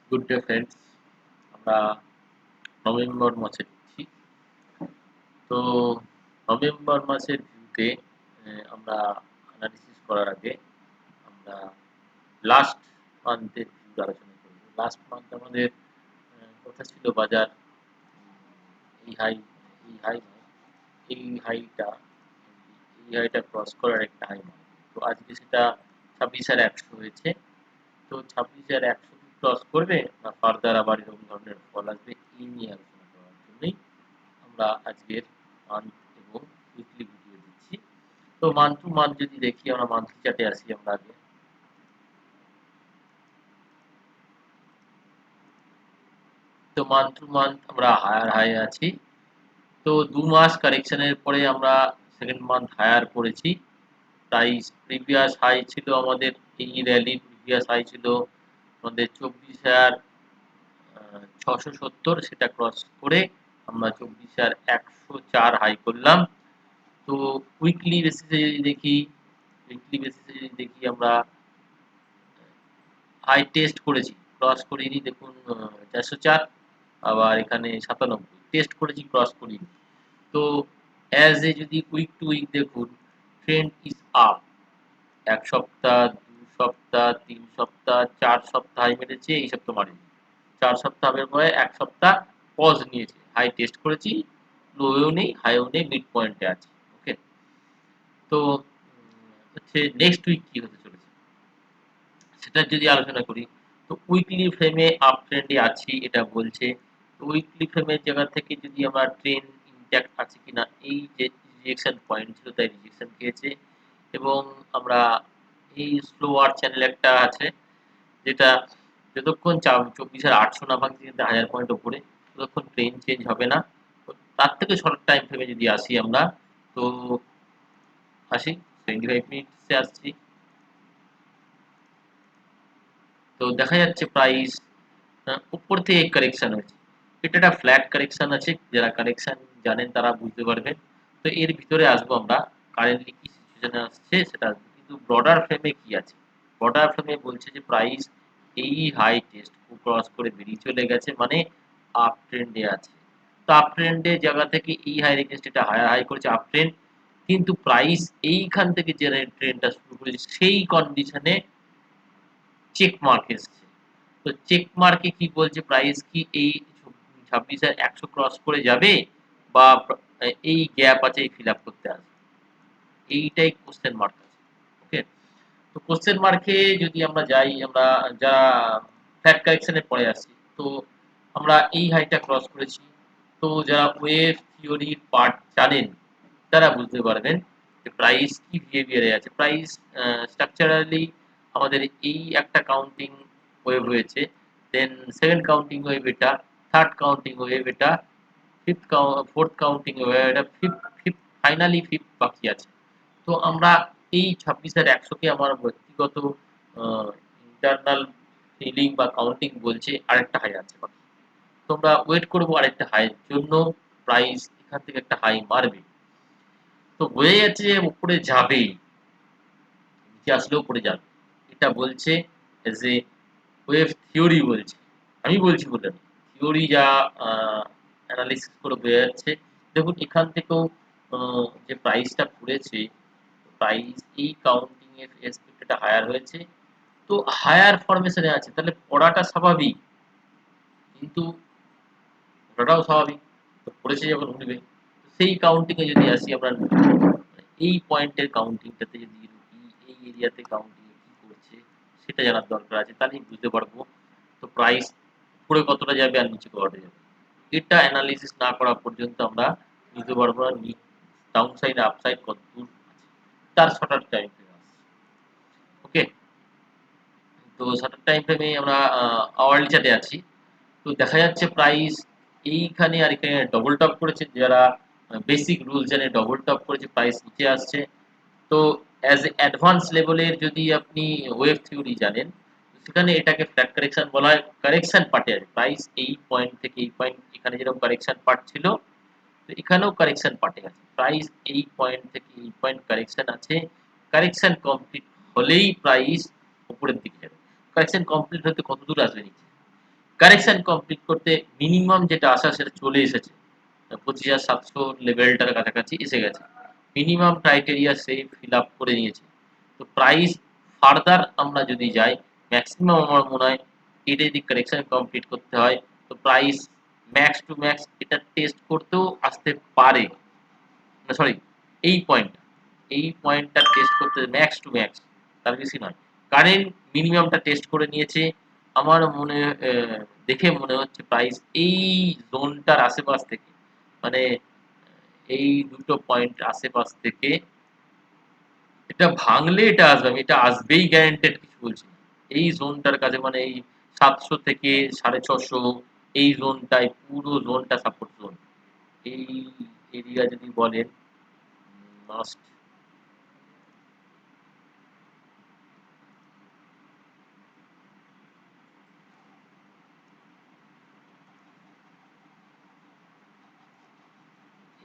Good day friends. আমরা November মাসে ঢুকছি। তো নভেম্বর মাসের ভিউতে আমরা অ্যানালিসিস করার আগে আমরা লাস্ট মান্থের ভিউ আলোচনা করব। লাস্ট মান্থ আমাদের কথা ছিল বাজার এই হাই এই হাই নয়, এই হাইটা এই হাইটা ক্রস করার একটা হাই মানে। তো আজকে সেটা 26,100 হয়েছে। তো 26,100 কি ক্রস করবে না ফার্দার আবার এরকম ধরনের ফল আসবে, এই নিয়ে আলোচনা করার জন্যই আমরা আজকের মান্থ এবং উইকলি ভিডিও দিচ্ছি। তো মান্থ টু মান্থ যদি দেখি, আমরা মান্থলি চার্টে আসি। আমরা আগে তো মান্থ টু মান্থ আমরা হায়ার হাই আছি। তো 2 মাস কারেকশনের পরে আমরা সেকেন্ড মান্থ হায়ার করেছি। প্রাইস প্রিভিয়াস হাই ছিল আমাদের, এই র্যালির প্রিভিয়াস হাই ছিল আমাদের 24,670, সেটা ক্রস করে আমরা 24,104 হাই করলাম। তো উইকলি বেসিসে যদি দেখি, আমরা হাই টেস্ট করেছি, ক্রস করিনি। দেখুন 404, আবার এখানে 97 টেস্ট করেছি, ক্রস করিনি। তো অ্যাজ এ যদি উইক টু উইক দেখুন, ট্রেন্ড ইজ আপ। 1 সপ্তাহ, 2 সপ্তাহ, 3 সপ্তাহ, 4 সপ্তাহ হাই মেরেছে, এই সপ্তাহ মারেনি। 4 সপ্তাহের পরে 1 সপ্তাহ পজ নিয়েছে, হাই টেস্ট করেছি, লোও নেই হাইও নেই, মিড পয়েন্টে আছে। ওকে, তো হচ্ছে নেক্সট উইক কি হতে চলেছে সেটা যদি আলোচনা করি, তো উইকলি ফ্রেমে আপ ট্রেন্ডে আছি এটা বলছে। তো উইকলি ফ্রেমের জায়গা থেকে যদি আমরা ট্রেন্ড ইনট্যাক্ট আছে কিনা, এই যে রিজেকশন পয়েন্ট ছিল তাই রিজেকশন খেয়েছে। এবং আমরা এই স্লোয়ার চ্যানেল একটা আছে, যেটা যতক্ষণ 24,800 না ভাঙছে, 1000 পয়েন্ট উপরে, ততক্ষণ ট্রেন্ড চেঞ্জ হবে না। তো তার থেকে শর্ট টাইম ফ্রেমে যদি আসি আমরা, তো আসি 25 মিনিটসে আসছি। তো দেখা যাচ্ছে প্রাইস উপর থেকে কারেকশন হয়েছে। এটা একটা ফ্ল্যাট কারেকশন আছে, যারা কারেকশন জানেন তারা বুঝতে পারবেন। তো এর ভিতরে আসবো আমরা, কারেন্টলি কি সিচুয়েশনে আসছে সেটা আসবো। কিন্তু ব্রডার ফ্রেমে কি আছে, ব্রডার ফ্রেমে বলছে যে প্রাইস এই হাই টেস্ট ক্রস করে বেরিয়ে চলে গেছে, মানে আপ ট্রেন্ডে আছে। তো আপ ট্রেন্ডের জায়গা থেকে এই হাই এগেইনস্ট এটা হায়ার হাই করেছে, আপ ট্রেন্ড। কিন্তু প্রাইস এইখান থেকে যে ট্রেন্ডটা শুরু করেছে সেই কন্ডিশনে চেক মার্ক এসছে। তো চেক মার্কে কি বলছে, প্রাইস কি এই 26,100 ক্রস করে যাবে, বা এই গ্যাপ আছে এই ফিল আপ করতে আসবে, এইটাই কোশ্চেন মার্ক আছে। ওকে, তো কোশ্চেন মার্কে যদি আমরা যাই, আমরা যারা ফ্ল্যাট কারেকশনের পরে আসছি, তো আমরা এই হাইটা ক্রস করেছি। তো যারা ওয়েভ থিওরির পার্ট জানেন তারা বুঝতে পারবেন যে প্রাইস কি বিহেভিয়ারে আছে। প্রাইস স্ট্রাকচারালি আমাদের এই একটা কাউন্টিং ওয়েভ হয়েছে, দেন সেকেন্ড কাউন্টিং ওয়েভ এটা, থার্ড কাউন্টিং ওয়েভ এটা, ফোর্থ কাউন্টিং ওয়েভ এটা, ফিফথ ফাইনালি ফিফথ বাকি আছে। তো আমরা এই 26,100 কে আমার ব্যক্তিগত ইন্টারনাল ফিলিং বা কাউন্টিং বলছে আরেকটা হাই আছে বাকি। তো আমরা ওয়েট করবো আরেকটা হাইয়ের জন্য, প্রাইস এখান থেকে একটা হাই মারবে। তো বোঝা যাচ্ছে যে উপরে যাবে, নিচে আসলেও পড়ে যাবে, এটা বলছে এজ এ ওয়েভ থিওরি বলছে। আমি বলছি বলে না, থিওরি যা অ্যানালিসিস করে বোঝা যাচ্ছে। দেখুন এখান থেকেও যে প্রাইসটা পড়েছে, প্রাইস এই কাউন্টিং এর এক্সপেক্টেড হায়ার হয়েছে। তো হায়ার ফরমেশনে আছে, তাহলে পড়াটা স্বাভাবিক, কিন্তু ওটাও স্বাভাবিক। তো পড়েছে যখন উঠবে। সেই কাউন্টিং এ যদি আসি আমরা, এই পয়েন্টের কাউন্টিংটাতে যদি ঢুকি, এই এরিয়াতে কাউন্টিং কি করছে সেটা জানার দরকার আছে, তাহলেই বুঝতে পারবো তো প্রাইস উপরে কতটা যাবে আর নিচে কতটা যাবে। এটা অ্যানালিসিস না করা পর্যন্ত আমরা বুঝতে পারবো না ডাউন সাইড আপ সাইড কত দূর আছে। তার শর্টার টাইম ফ্রেম আছে। ওকে, তো শর্টার টাইম ফ্রেমে আমরা আওয়ারলি চার্টে আছি। তো দেখা যাচ্ছে প্রাইস এইখানে আর এখানে ডবল টপ করেছে, যারা বেসিক রুল জানে ডবল টপ করেছে, প্রাইস নিচে আসছে। তো অ্যাজ এ অ্যাডভান্স লেভেলের যদি আপনি ওয়েভ থিওরি জানেন, সেখানে এটাকে ফ্ল্যাট কারেকশন বলা হয়। কারেকশন পার্টে আছে প্রাইস, এই পয়েন্ট থেকে এই পয়েন্ট, এখানে যেরকম কারেকশন পার্ট ছিল, তো এখানেও কারেকশন পার্টে আছে। প্রাইস এই পয়েন্ট থেকে এই পয়েন্ট কারেকশন আছে, কারেকশন কমপ্লিট হলেই প্রাইস উপরের দিকে যাবে। কারেকশন কমপ্লিট হতে কত দূর আসবে নিচে, কারেকশন কমপ্লিট করতে মিনিমাম যেটা আসা সেটা চলে এসেছে, 25,700 লেভেলটার কাছাকাছি এসে গেছে, মিনিমাম ক্রাইটেরিয়া সে ফিল আপ করে নিয়েছে। তো প্রাইস ফার্দার আমরা যদি যাই, ম্যাক্সিমাম আমার মনে হয় এটা যদি কারেকশন কমপ্লিট করতে হয়, তো প্রাইস ম্যাক্স টু ম্যাক্স এটা টেস্ট করতেও আসতে পারে, সরি, এই পয়েন্টটা এই পয়েন্টটা টেস্ট করতে ম্যাক্স টু ম্যাক্স, তার বেশি নয়। কারেন্ট মিনিমামটা টেস্ট করে নিয়েছে আমার মনে, দেখে মনে হচ্ছে প্রাইস এই জোনটার আশেপাশ থেকে, মানে এই দুটো পয়েন্ট আশেপাশ থেকে এটা ভাঙলে এটা আসবে, আমি এটা আসবেই গ্যারান্টেড কিছু বলছি না। এই জোনটার কাছে মানে এই 700 থেকে 650, এই জোনটাই পুরো জোনটা সাপোর্ট জোন। এই এরিয়া যদি বলেন মাস্ট,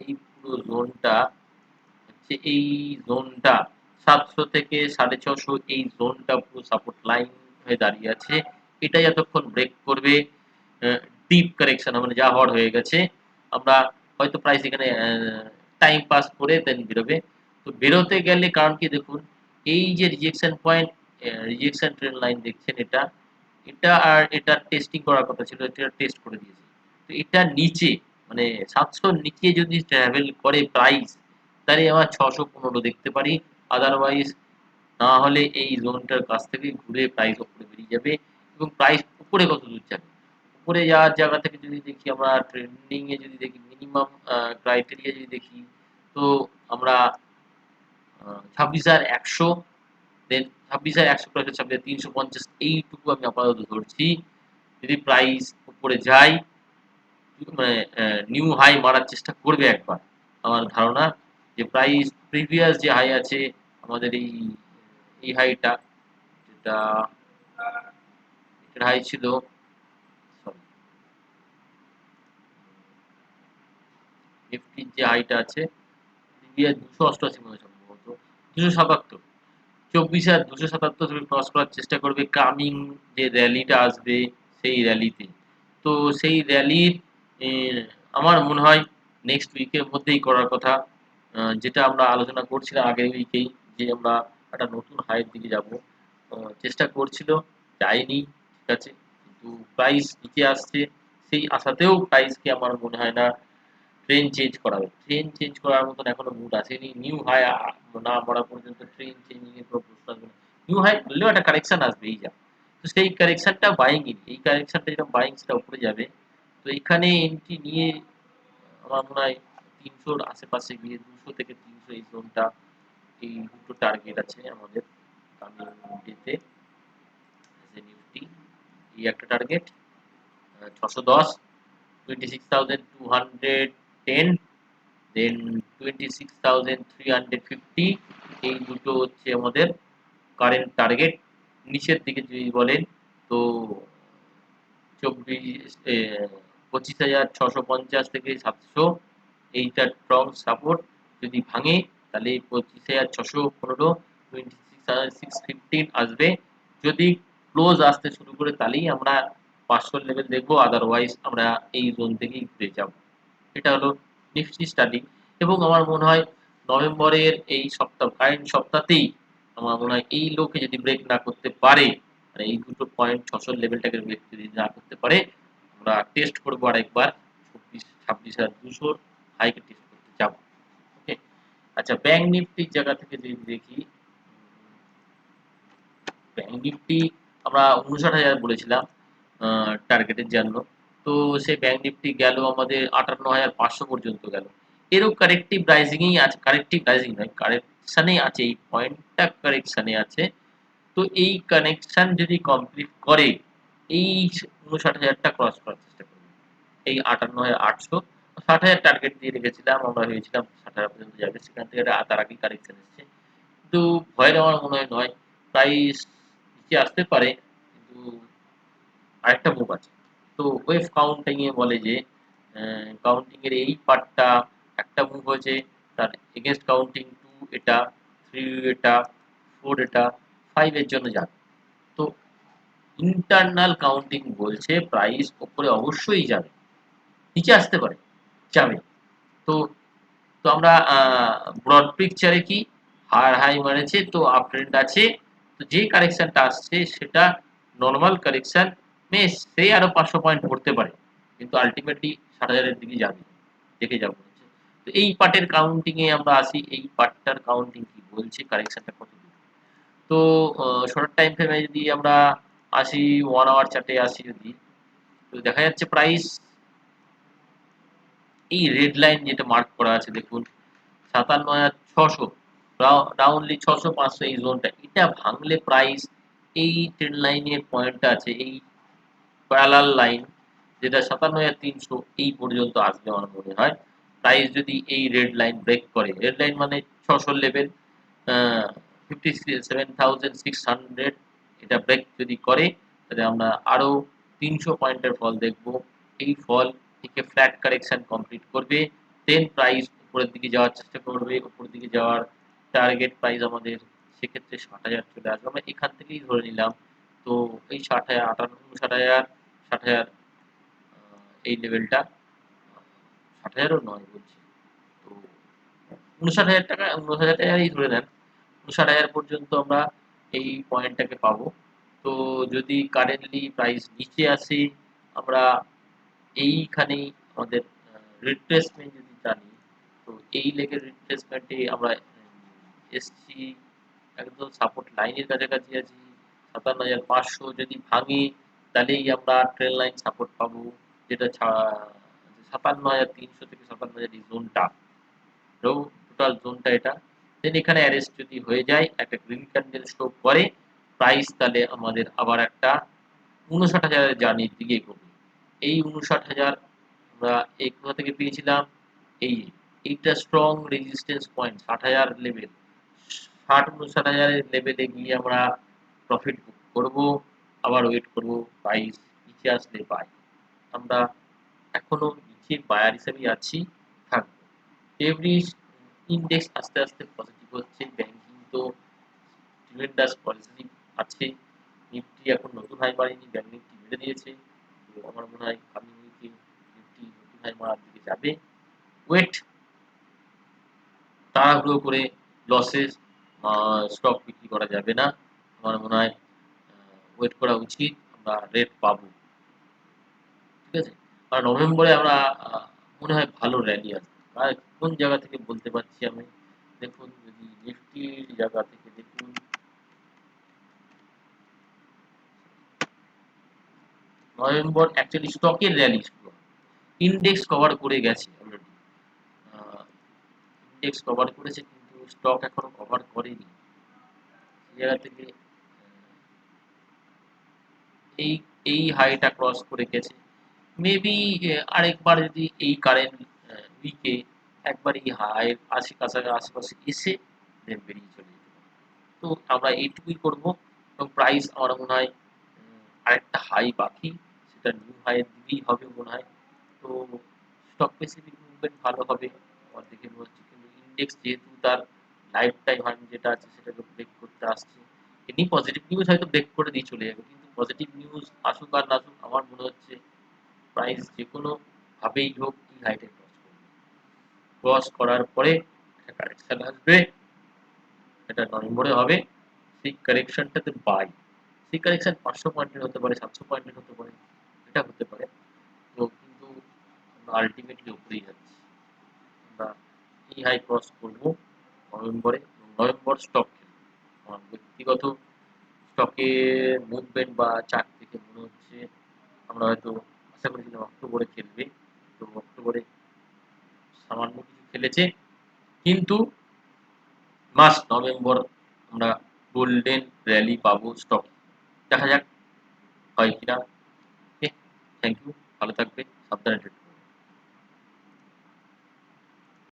এই পুরো জোনটা হচ্ছে, এই জোনটা 700 থেকে 650, এই জোনটা পুরো সাপোর্ট লাইন হয়ে দাঁড়িয়ে আছে। এটা যতক্ষণ ব্রেক করবে, ডিপ কারেকশন মানে যা হওয়ার হয়ে গেছে, আমরা হয়তো প্রাইস এখানে টাইম পাস করে দেন বেরোবে। তো বেরোতে গেলে কারণ কি দেখুন, এই যে rejection point, rejection train line দেখছেন, এটা এটা আর এটা টেস্টিং করার কথা ছিল, এটা টেস্ট করে দিয়েছে। তো এটা নিচে মানে 700 নিচে যদি ট্রাভেল করে প্রাইস, তাহলে আমার 615 দেখতে পারি। আদারওয়াইজ না হলে এই জোনটার কাছ থেকে ঘুরে প্রাইস উপরে বেরিয়ে যাবে। এবং প্রাইস উপরে কত দূর যাবে, উপরে যাওয়ার জায়গা থেকে যদি দেখি, আমরা ট্রেন্ডিং এ যদি দেখি, মিনিমাম ক্রাইটেরিয়া যদি দেখি, তো আমরা 26,100, দেন 26,100 প্লাস 26,350, এইটুকু আমি আপাতত ধরছি। যদি প্রাইস উপরে যায়, মানে নিউ হাই মারার চেষ্টা করবে একবার, আমার ধারণা যে প্রাইস প্রিভিয়াস যে হাই আছে আমাদের, এই হাইটা, যেটা এটার হাই ছিল, সরি, নিফটির যে হাইটা আছে প্রিভিয়াস 288 মনে হয় সম্ভবত, 277, 24,277 তুমি ক্রস করার চেষ্টা করবে কামিং যে র্যালিটা আসবে সেই র্যালিতে। তো সেই র্যালির আমার মনে হয় নেক্সট উইকের মধ্যেই করার কথা, যেটা আমরা আলোচনা করছিলাম আগের উইকেই, যে আমরা একটা নতুন হাইয়ের দিকে যাব। চেষ্টা করছিল, যায়নি, ঠিক আছে, কিন্তু প্রাইস নিচে আসছে, সেই আশাতেও প্রাইসকে আমার মনে হয় না ট্রেন চেঞ্জ করা হবে। ট্রেন চেঞ্জ করার মতন এখনো মুড আসেনি। নিউ হাই না মারা পর্যন্ত ট্রেন চেঞ্জিং এর কোনো প্রশ্ন আসবে না। নিউ হাই করলেও একটা কারেকশন আসবে, এই যা। তো সেই কারেকশনটা বাইং ইন, এই কারেকশনটা যেটা বাইং সেটা উপরে যাবে। তো এখানে এন্ট্রি নিয়ে আমার মনে হয় 300 আশেপাশে গিয়ে 200 থেকে 300 এই জোনটা, এই দুটো টার্গেট আছে আমাদের কামিং ডেতে, নিফটি এই একটা টার্গেট, 610, 26,210, দেন 26,350, এই দুটো হচ্ছে আমাদের কারেন্ট টার্গেট। নিচের দিকে যদি বলেন, তো 25,650 থেকে 700, এইটা স্ট্রং সাপোর্ট। যদি ভাঙে তাহলে 25,615, 26,615 আসবে। যদি ক্লোজ আসতে শুরু করে তাহলেই আমরা 500 লেভেল দেখবো, আদারওয়াইজ আমরা এই জোন থেকেই ঘুরে যাব। এটা হলো নিফটি স্টাডি। এবং আমার মনে হয় নভেম্বরের এই সপ্তাহ, কারেন্ট সপ্তাহতেই আমার মনে হয় এই লোকে যদি ব্রেক না করতে পারে, মানে এই দুটো পয়েন্ট 600 লেভেলটাকে ব্রেক যদি না করতে পারে, আমরা টেস্ট করবো আরেকবার 26,200 হাইকে টেস্ট করতে যাবো। ওকে, আচ্ছা, ব্যাংক নিফটির জায়গা থেকে যদি দেখি, ব্যাংক নিফটি আমরা 59,000 বলেছিলাম টার্গেটের জন্য। তো সেই ব্যাংক নিফটি গেল আমাদের 58,500 পর্যন্ত গেল। এরও কারেক্টিভ রাইজিংই আছে, কারেক্টিভ রাইজিং নয়, কারেকশানেই আছে, এই পয়েন্টটা কারেকশানে আছে। তো এই কানেকশন যদি কমপ্লিট করে, এই 59,000টা ক্রস করার চেষ্টা করবে, এই 58,800, 60,000 টার্গেট দিয়ে রেখেছিলাম, আমরা ভেবেছিলাম 60,000 পর্যন্ত যাবে, সেখান থেকে তার আগেই কারেকশন এসছে। কিন্তু ভয়ের আমার মনে হয় নয়, প্রাইস নিচে আসতে পারে, কিন্তু আরেকটা মুভ আছে। তো ওয়েভ কাউন্টিং এ বলে যে কাউন্টিং এর এই পার্টটা একটা মুভ হয়েছে, তার এগেইনস্ট কাউন্টিং 2 এটা, 3 এটা, 4 এটা, 5 এর জন্য যাবে। তো ইন্টারনাল কাউন্টিং বলছে প্রাইস উপরে অবশ্যই যাবে, নিচে আসতে পারে, যাবে। তো তো আমরা ব্রড পিকচারে কি হার হাই মানেছে, তো আপ ট্রেন্ড আছে, তো যে কারেকশনটা আসছে সেটা নরমাল কারেকশন সে আরো 500 পয়েন্ট পড়তে পারে, কিন্তু আলটিমেটলি 60,000 এর দিকে যাবে, দেখে যাবো। তো এই পার্টের কাউন্টিং এ আমরা আসি, এই পার্টটার কাউন্টিং কি বলছে, কারেকশনটা কত দূর। তো শর্ট টাইম ফ্রেমে যদি আমরা আসি, 1 আওয়ার চার্টে আসি যদি, তো দেখা যাচ্ছে প্রাইস এই রেড লাইন যেটা মার্ক করা আছে দেখুন, 57,600, রাউন্ডলি 600 500 এই জোনটা, এটা ভাঙলে প্রাইস এই ট্রেন্ড লাইনের পয়েন্টটা আছে, এই প্যারালাল লাইন যেটা 57,300 এই পর্যন্ত আসবে আমার মনে হয়। প্রাইস যদি এই রেড লাইন ব্রেক করে, রেড লাইন মানে 600 লেভেল, 57,600, এটা ব্রেক যদি করে, তাহলে আমরা আরো 300 পয়েন্টের ফল দেখব। এই ফল থেকে ফ্ল্যাট কারেকশন কমপ্লিট করবে, দেন প্রাইস উপরের দিকে যাওয়ার চেষ্টা করবে, উপরের দিকে যাওয়ার টার্গেট প্রাইস আমাদের সেক্ষেত্রে 60,000 চলে আসবে, আমরা এখান থেকেই ধরে নিলাম। তো এই 60,000, 59,000, 60,000, এই লেভেলটা, 60,000ও নয় বলছি, তো 59,000 টাকা, 59,000 টাকাই ধরে নেন, 59,000 পর্যন্ত আমরা এই পয়েন্টটাকে পাবো। তো যদি কারেন্টলি প্রাইস নিচে আসে, আমরা এইখানেই আমাদের রিট্রেসমেন্ট যদি জানি, তো এই লেগের রিট্রেসমেন্টে আমরা এসছি, একদম সাপোর্ট লাইনের কাছাকাছি আছি, 57,500 যদি ভাঙে, তাহলেই আমরা ট্রেন লাইন সাপোর্ট পাবো, যেটা 57,300 থেকে 57,000 এই জোনটা, টোটাল জোনটা এটা। দেন এখানে অ্যারেস্ট যদি হয়ে যায়, একটা গ্রিন ক্যান্ডেল শো করে, প্রাইস তাহলে আমাদের আবার একটা 59,000 এর জার্নির দিকে এগোবে। এই 59,000 আমরা এই কোথা থেকে পেয়েছিলাম, এই এইটা স্ট্রং রেজিস্ট্যান্স পয়েন্ট 60,000 লেভেল, 60-59,000 এর লেভেলে গিয়ে আমরা প্রফিট বুক করব, আবার ওয়েট করব প্রাইস নিচে আসলে বাই। আমরা এখনো নিচে বায়ার হিসেবেই আছি, থাকবো। এভরি ইন্ডেক্স আস্তে আস্তে পজিটিভ হচ্ছে, ব্যাংকিং তো ট্রিমেন্ডাস পজিটিভ আছে, নিফটি এখন নতুন হাই মারেনি, ব্যাংক নিফটি মেরে দিয়েছে, তো আমার মনে হয় কামিং উইকে নিফটি নতুন হাই মারার দিকে যাবে। ওয়েট, তাড়াহুড়ো করে লসেস স্টক বিক্রি করা যাবে না, আমার মনে হয় ওয়েট করা উচিত, আমরা রেট পাবো, ঠিক আছে। আর নভেম্বরে আমরা মনে হয় ভালো র্যালি আসবে, আর কোন জায়গা থেকে বলতে পারছি আমি, দেখুন যদি নিফটির জায়গা থেকে দেখুন, নভেম্বর অ্যাকচুয়ালি স্টকের র্যালি শুরু, ইন্ডেক্স কভার করে গেছে অলরেডি, ইন্ডেক্স কভার করেছে কিন্তু স্টক এখনো কভার করেনি, সেই জায়গা থেকে এই এই হাইটা ক্রস করে গেছে, মেবি আরেকবার যদি এই কারেন্ট উইকে একবার এই হাই আশেপাশে এসে দেন বেরিয়ে চলে যেতে পারে। তো আমরা এইটুকুই করবো, এবং প্রাইস আমার মনে হয় আরেকটা হাই বাকি, সেটা নিউ হাইয়ের দিকেই হবে মনে হয়। তো স্টক স্পেসিফিক মুভমেন্ট ভালো হবে আমার দেখে মনে হচ্ছে, কিন্তু ইন্ডেক্স যেহেতু তার লাইফ টাইম হাই যেটা আছে সেটাকে ব্রেক করতে আসছে, এমনি পজিটিভ নিউজ হয়তো ব্রেক করে দিয়ে চলে যাবে, কিন্তু পজিটিভ নিউজ আসুক আর না আসুক, আমার মনে হচ্ছে প্রাইস যে কোনো ভাবেই হোক এই হাইটে ক্রস করবে, ক্রস করার পরে একটা কারেকশন আসবে, এটা নভেম্বরে হবে, সেই কারেকশনটাতে বাই, সেই কারেকশন 500 পয়েন্টের হতে পারে, 700 পয়েন্টের হতে পারে, এটা হতে পারে। তো কিন্তু আমরা আলটিমেটলি উপরেই যাচ্ছি, আমরা এই হাই ক্রস করবো নভেম্বরে, নভেম্বর স্টক খেলবো। আমার ব্যক্তিগত স্টকের মুভমেন্ট বা চার্ট থেকে মনে হচ্ছে আমরা হয়তো আশা করেছিলাম অক্টোবরে খেলবে, তো অক্টোবরে সামান্য কিছু খেলেছে, কিন্তু মাস্ট নভেম্বর আমরা গোল্ডেন র্যালি পাবো স্টক, দেখা যাক হয় কিনা। ওকে, থ্যাংক ইউ, ভালো থাকবে, সাবধানে